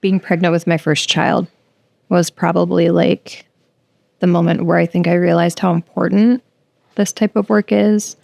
being pregnant with my first child was probably like the moment where I think I realized how important this type of work is.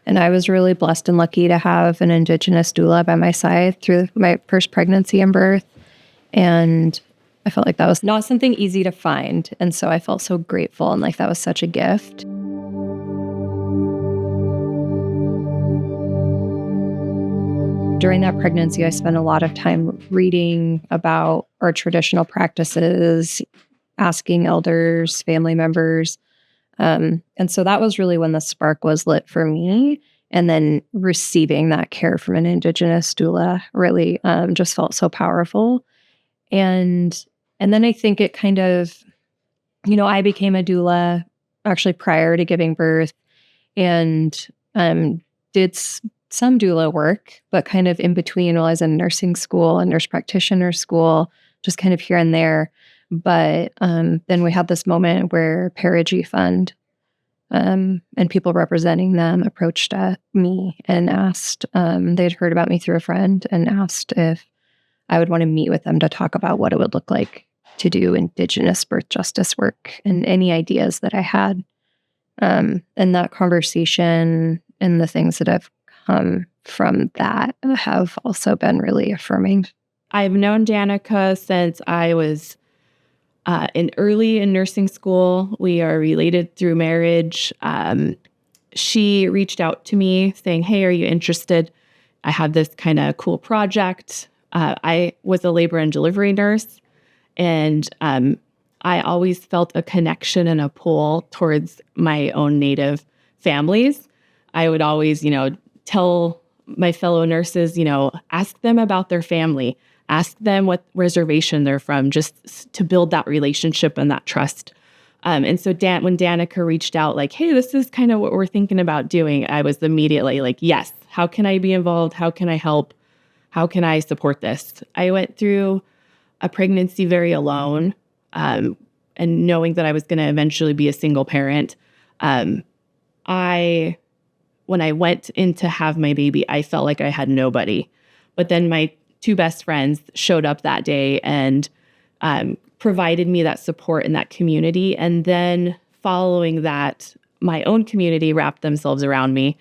And I was really blessed and lucky to have an Indigenous doula by my side through my first pregnancy and birth. And I felt like that was not something easy to find. And so I felt so grateful and like that was such a gift. During that pregnancy, I spent a lot of time reading about our traditional practices, asking elders, family members. And so that was really when the spark was lit for me. And then receiving that care from an Indigenous doula really just felt so powerful. And then I think it kind of, I became a doula actually prior to giving birth and did some doula work, but kind of in between while I was in nursing school and nurse practitioner school, just kind of here and there. But then we had this moment where Perigee Fund and people representing them approached me and asked, they'd heard about me through a friend and asked if I would want to meet with them to talk about what it would look like to do Indigenous birth justice work and any ideas that I had. And that conversation and the things that have come from that have also been really affirming. I've known Danica since I was early in nursing school. We are related through marriage. She reached out to me saying, "Hey, are you interested? I have this kind of cool project." I was a labor and delivery nurse, and I always felt a connection and a pull towards my own Native families. I would always, tell my fellow nurses, ask them about their family, ask them what reservation they're from, just to build that relationship and that trust. And so when Danica reached out, like, "Hey, this is kind of what we're thinking about doing," I was immediately like, yes, how can I be involved? How can I help? How can I support this? I went through a pregnancy very alone, and knowing that I was going to eventually be a single parent. When I went in to have my baby, I felt like I had nobody. But then my two best friends showed up that day and provided me that support and that community. And then following that, my own community wrapped themselves around me.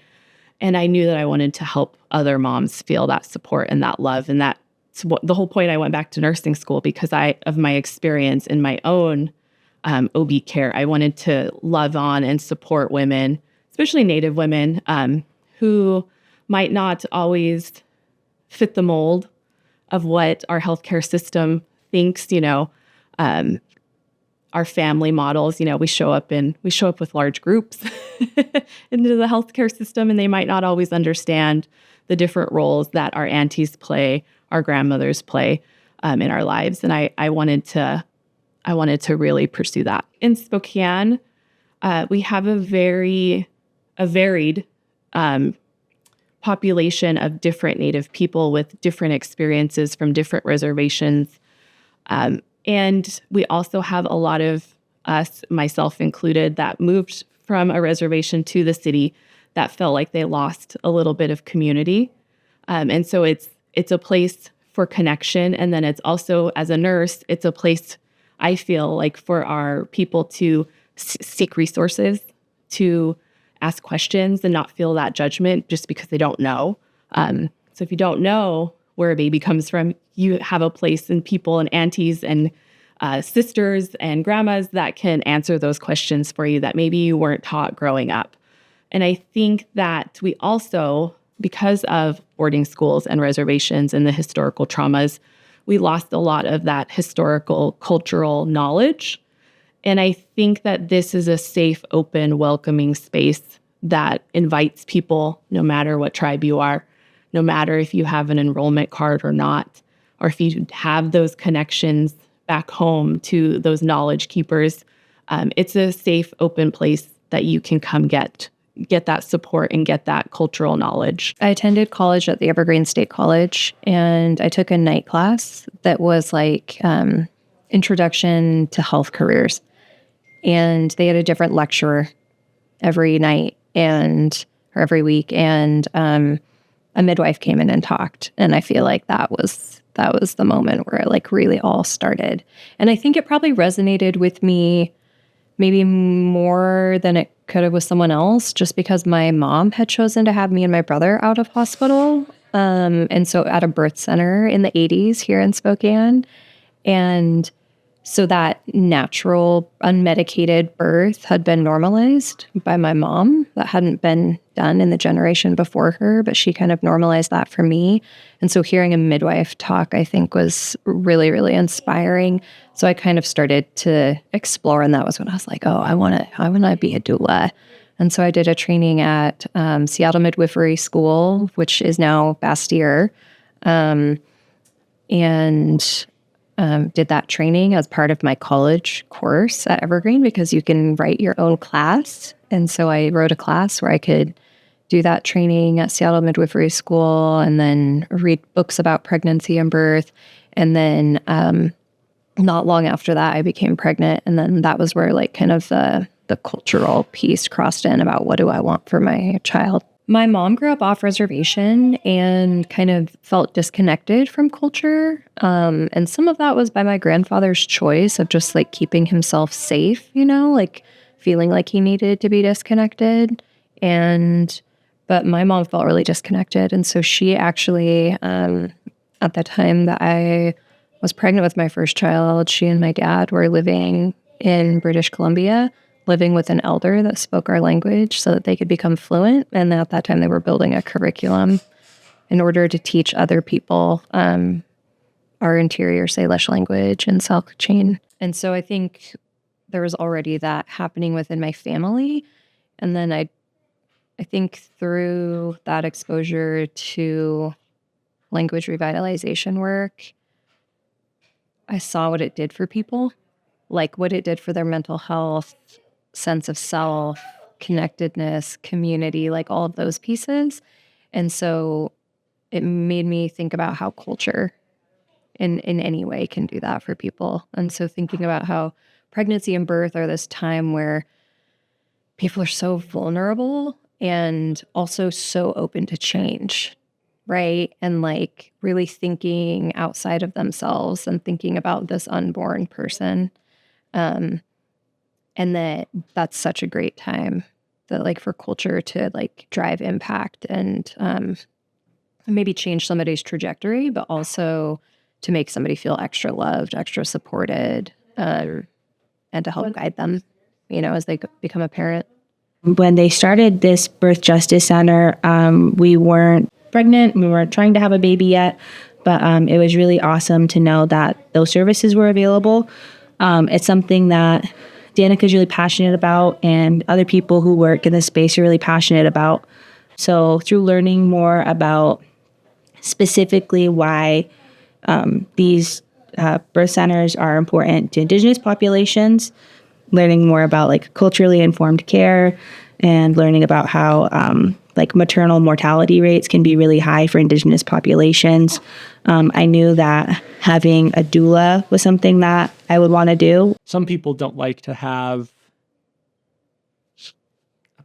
And I knew that I wanted to help other moms feel that support and that love. And that's the whole point I went back to nursing school, because of my experience in my own OB care. I wanted to love on and support women, especially Native women, who might not always fit the mold of what our healthcare system thinks. Our family models. We show up with large groups into the healthcare system, and they might not always understand the different roles that our aunties play, our grandmothers play in our lives. And I wanted to really pursue that. In Spokane, we have a varied population of different Native people with different experiences from different reservations. And we also have a lot of us, myself included, that moved from a reservation to the city that felt like they lost a little bit of community. And so it's a place for connection. And then it's also, as a nurse, it's a place, I feel like, for our people to seek resources, to ask questions and not feel that judgment just because they don't know. So if you don't know where a baby comes from, you have a place and people and aunties and sisters and grandmas that can answer those questions for you that maybe you weren't taught growing up. And I think that we also, because of boarding schools and reservations and the historical traumas, we lost a lot of that historical, cultural knowledge. And I think that this is a safe, open, welcoming space that invites people, no matter what tribe you are, no matter if you have an enrollment card or not, or if you have those connections back home to those knowledge keepers. It's a safe, open place that you can come get that support and get that cultural knowledge. I attended college at the Evergreen State College, and I took a night class that was like Introduction to Health Careers. And they had a different lecturer every night or every week. And a midwife came in and talked. And I feel like that was the moment where it like really all started. And I think it probably resonated with me maybe more than it could have with someone else, just because my mom had chosen to have me and my brother out of hospital. And so at a birth center in the 80s here in Spokane. And so that natural unmedicated birth had been normalized by my mom. That hadn't been done in the generation before her, but she kind of normalized that for me. And so hearing a midwife talk, I think, was really, really inspiring. So I kind of started to explore, and that was when I was like, oh, I want to be a doula. And so I did a training at Seattle Midwifery School, which is now Bastyr, and did that training as part of my college course at Evergreen, because you can write your own class. And so I wrote a class where I could do that training at Seattle Midwifery School and then read books about pregnancy and birth. And then not long after that, I became pregnant. And then that was where like kind of the cultural piece crossed in about what do I want for my child. My mom grew up off reservation and kind of felt disconnected from culture. And some of that was by my grandfather's choice of just like keeping himself safe, like feeling like he needed to be disconnected. But my mom felt really disconnected. And so she actually, at the time that I was pregnant with my first child, she and my dad were living in British Columbia, living with an elder that spoke our language so that they could become fluent. And at that time, they were building a curriculum in order to teach other people our interior Salish language and Selk chain. And so I think there was already that happening within my family. And then I think through that exposure to language revitalization work, I saw what it did for people, like what it did for their mental health, sense of self, connectedness, community, like all of those pieces. And so it made me think about how culture in any way can do that for people. And so thinking about how pregnancy and birth are this time where people are so vulnerable and also so open to change, right? And like really thinking outside of themselves and thinking about this unborn person. And that's such a great time that like for culture to like drive impact and maybe change somebody's trajectory, but also to make somebody feel extra loved, extra supported, and to help guide them, as they become a parent. When they started this Birth Justice Center, we weren't pregnant. We weren't trying to have a baby yet, but it was really awesome to know that those services were available. It's something that Danica is really passionate about, and other people who work in this space are really passionate about. So through learning more about specifically why these birth centers are important to Indigenous populations, learning more about like culturally informed care, and learning about how like maternal mortality rates can be really high for Indigenous populations. I knew that having a doula was something that I would want to do. Some people don't like to have a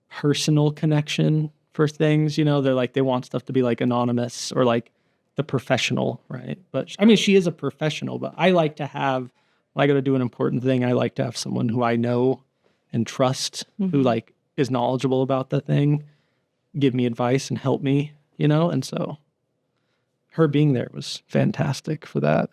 personal connection for things, they're like, they want stuff to be like anonymous or like the professional, right? But I mean, she is a professional, but I like to have, when I got to do an important thing, I like to have someone who I know and trust, who like is knowledgeable about the thing, give me advice and help me, and so her being there was fantastic for that.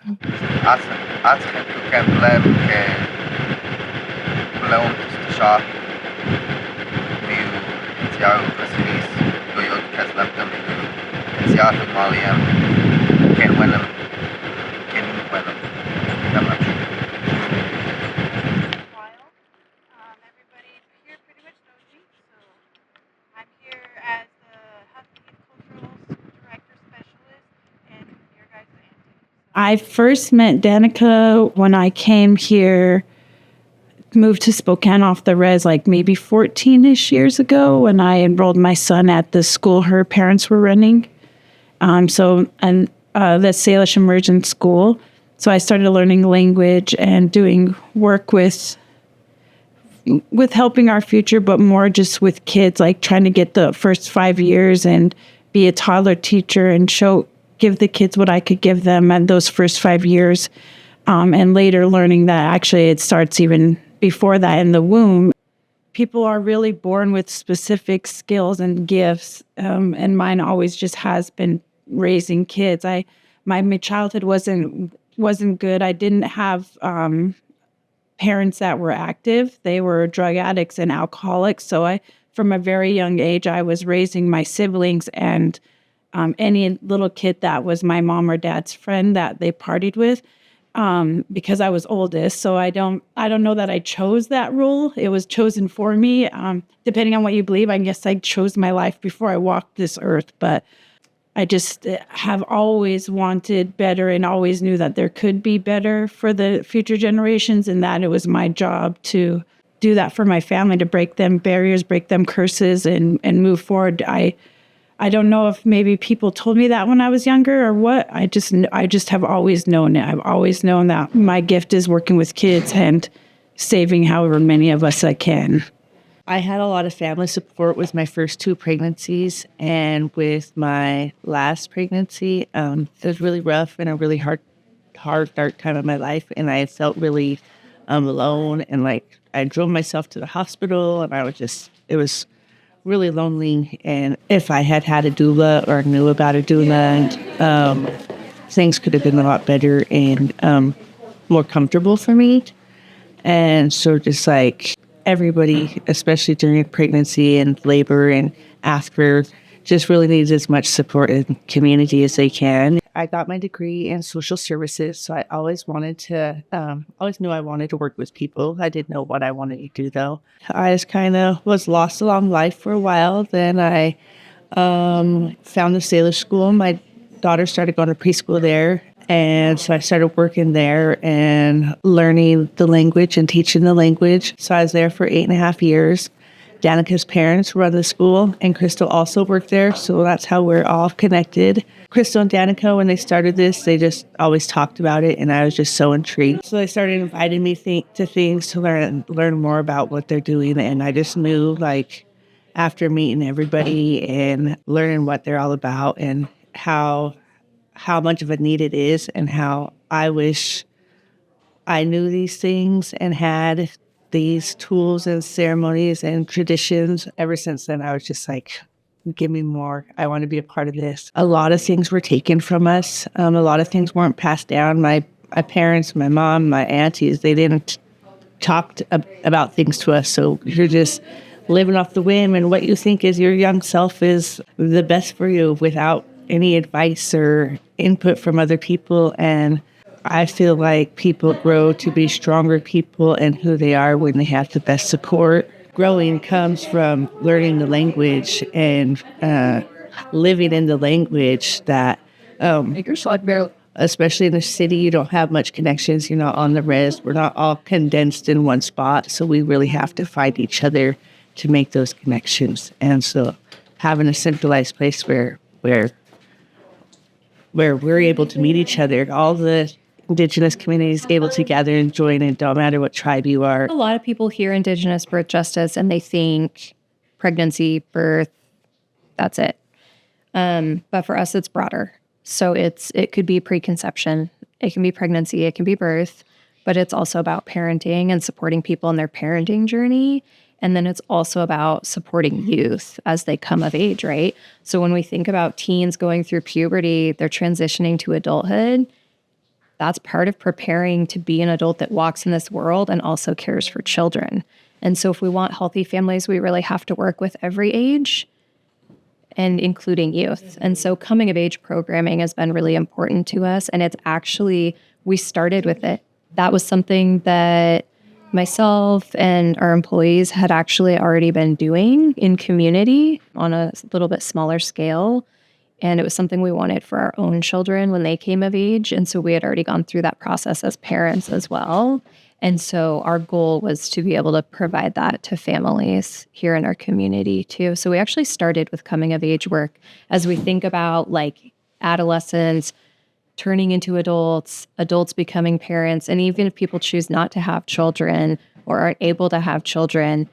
I first met Danica when I came here, moved to Spokane off the res like maybe 14-ish years ago when I enrolled my son at the school her parents were running. The Salish Immersion School. So I started learning language and doing work with helping our future, but more just with kids, like trying to get the first 5 years and be a toddler teacher and give the kids what I could give them in those first 5 years. And later learning that actually it starts even before that in the womb. People are really born with specific skills and gifts. And mine always just has been raising kids. My childhood wasn't good. I didn't have parents that were active. They were drug addicts and alcoholics. So from a very young age, I was raising my siblings and any little kid that was my mom or dad's friend that they partied with, because I was oldest. So I don't know that I chose that role. It was chosen for me. Depending on what you believe, I guess I chose my life before I walked this earth. But I just have always wanted better and always knew that there could be better for the future generations, and that it was my job to do that for my family, to break them barriers, break them curses, and move forward. I don't know if maybe people told me that when I was younger or what. I just have always known it. I've always known that my gift is working with kids and saving however many of us I can. I had a lot of family support with my first 2 pregnancies, and with my last pregnancy, it was really rough and a really hard, dark time of my life, and I felt really alone, and like I drove myself to the hospital, and it was really lonely. And if I had had a doula or knew about a doula, things could have been a lot better and more comfortable for me. And so just like everybody, especially during pregnancy and labor and after, just really needs as much support and community as they can. I got my degree in social services, so I always always knew I wanted to work with people. I didn't know what I wanted to do, though. I just kind of was lost along life for a while. Then I found the Sailor School. My daughter started going to preschool there, and so I started working there and learning the language and teaching the language. So I was there for 8.5 years. Danica's parents run the school, and Crystal also worked there, so that's how we're all connected. Crystal and Danica, when they started this, they just always talked about it, and I was just so intrigued. So they started inviting me to things to learn more about what they're doing, and I just knew, like, after meeting everybody and learning what they're all about and how much of a need it is, and how I wish I knew these things and had these tools and ceremonies and traditions. Ever since then, I was just like, give me more. I want to be a part of this. A lot of things were taken from us. A lot of things weren't passed down. My parents, my mom, my aunties, they didn't talk about things to us. So you're just living off the whim, and what you think is your young self is the best for you without any advice or input from other people. And I feel like people grow to be stronger people and who they are when they have the best support. Growing comes from learning the language and living in the language that, especially in the city, you don't have much connections. You're not on the res. We're not all condensed in one spot. So we really have to find each other to make those connections. And so having a centralized place where we're able to meet each other, all the Indigenous communities able to gather and join it, don't matter what tribe you are. A lot of people hear Indigenous birth justice and they think pregnancy, birth, that's it. But for us, it's broader. So it could be preconception, it can be pregnancy, it can be birth, but it's also about parenting and supporting people in their parenting journey. And then it's also about supporting youth as they come of age, right? So when we think about teens going through puberty, they're transitioning to adulthood. That's part of preparing to be an adult that walks in this world and also cares for children. And so if we want healthy families, we really have to work with every age and including youth. And so coming of age programming has been really important to us. And it's actually, we started with it. That was something that myself and our employees had actually already been doing in community on a little bit smaller scale. And it was something we wanted for our own children when they came of age. And so we had already gone through that process as parents as well. And so our goal was to be able to provide that to families here in our community too. So we actually started with coming of age work as we think about like adolescents turning into adults, adults becoming parents. And even if people choose not to have children or aren't able to have children,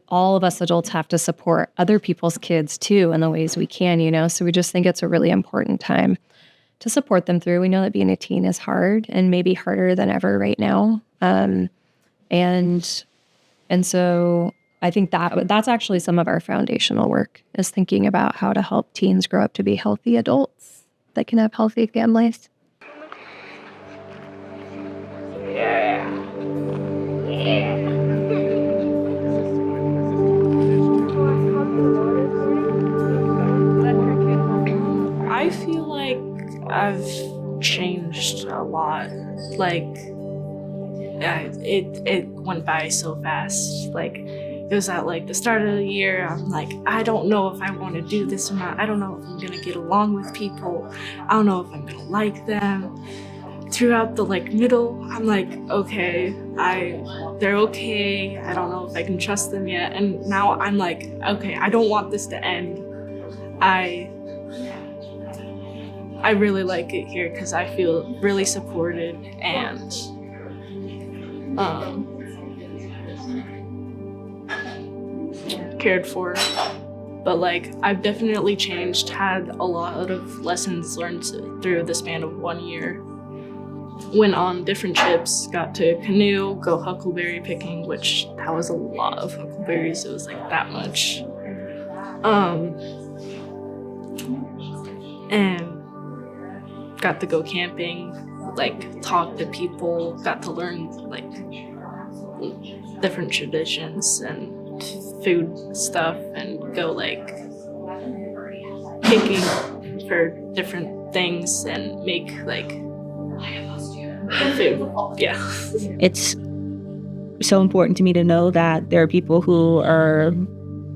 all of us adults have to support other people's kids too in the ways we can, So we just think it's a really important time to support them through. We know that being a teen is hard and maybe harder than ever right now. And so I think that's actually some of our foundational work, is thinking about how to help teens grow up to be healthy adults that can have healthy families. I feel like I've changed a lot. Like, it went by so fast. Like, it was at like the start of the year. I'm like, I don't know if I want to do this or not. I don't know if I'm gonna get along with people. I don't know if I'm gonna like them. Throughout the like middle, I'm like, okay, they're okay. I don't know if I can trust them yet. And now I'm like, okay, I don't want this to end. I really like it here because I feel really supported and cared for. But like, I've definitely changed, had a lot of lessons learned through the span of 1 year. Went on different trips, got to canoe, go huckleberry picking, which that was a lot of huckleberries. It was like that much. And got to go camping, like talk to people, got to learn like different traditions and food stuff, and go like picking for different things and make like food. Yeah. It's so important to me to know that there are people who are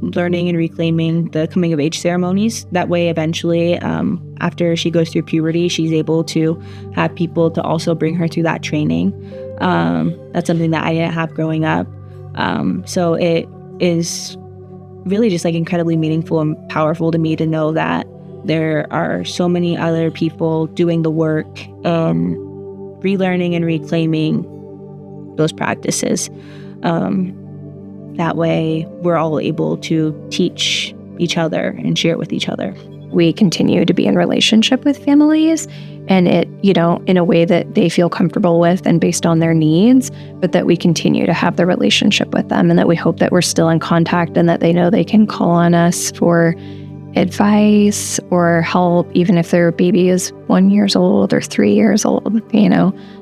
learning and reclaiming the coming of age ceremonies. That way, eventually, after she goes through puberty, she's able to have people to also bring her through that training. That's something that I didn't have growing up. So it is really just like incredibly meaningful and powerful to me to know that there are so many other people doing the work and relearning and reclaiming those practices. That way, we're all able to teach each other and share it with each other. We continue to be in relationship with families, and it, in a way that they feel comfortable with and based on their needs, but that we continue to have the relationship with them, and that we hope that we're still in contact and that they know they can call on us for advice or help, even if their baby is 1 year old or 3 years old,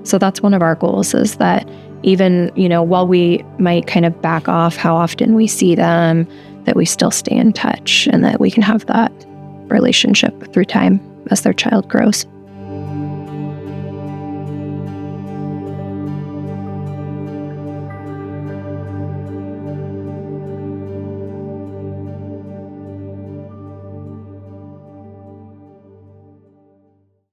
So that's one of our goals, is that even, while we might kind of back off how often we see them, that we still stay in touch and that we can have that relationship through time as their child grows.